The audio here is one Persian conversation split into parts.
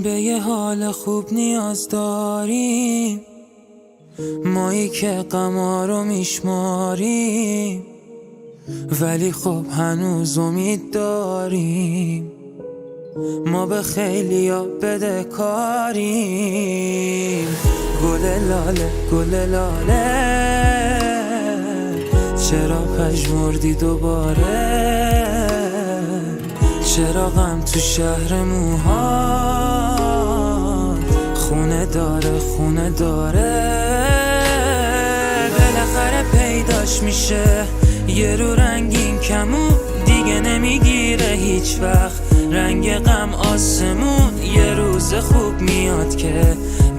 به یه حال خوب نیاز داریم، مایی که غما رو میشماریم، ولی خب هنوز امید داریم. ما به خیلیا بدهکاریم. گل لاله گل لاله، چرا پژمردی دوباره؟ چرا غم تو شهر موهات خونه داره خونه داره؟ بالاخره پیداش میشه یه رو رنگین کمون، دیگه نمیگیره هیچ وقت رنگ غم آسمون. یه روز خوب میاد که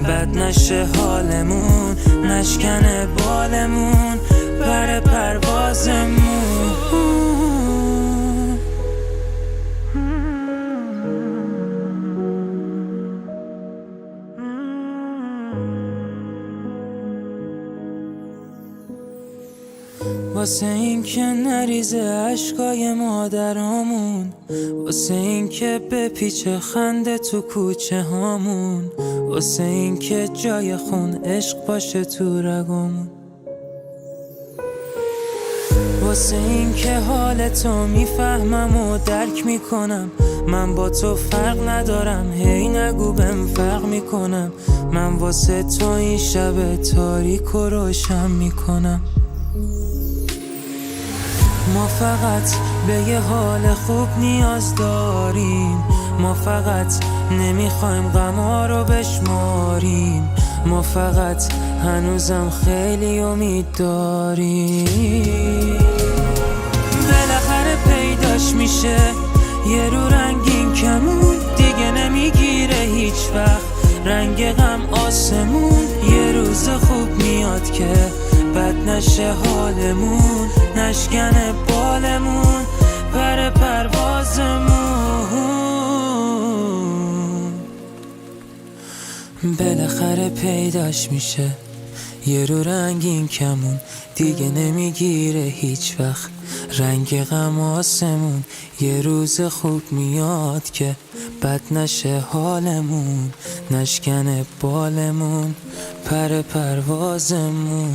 بد نشه حالمون، نشکنه بالمون پر پروازمون. واسه این که نریزه عشقای مادرامون، واسه این که بپیچه خنده تو کوچه هامون، واسه این که جای خون عشق باشه تو رگامون، واسه این که حال تو میفهمم و درک میکنم. من با تو فرق ندارم، هی نگو بهم فرق میکنم. من واسه تو این شب تاریک و روشن میکنم. ما فقط به یه حال خوب نیاز داریم، ما فقط نمیخوایم غما رو بشماریم، ما فقط هنوزم خیلی امید داریم. بالاخره پیداش میشه یه رو رنگین کمون، دیگه نمیگیره هیچ وقت رنگ غم آسمون. یه روز خوب میاد که بد نشه حالمون، نشکنه بالمون پر پروازمون. بالاخره پیداش میشه یه رو رنگین کمون، دیگه نمیگیره هیچ وقت رنگ غم آسمون. یه روز خوب میاد که بد نشه حالمون، نشکنه بالمون پر پروازمون.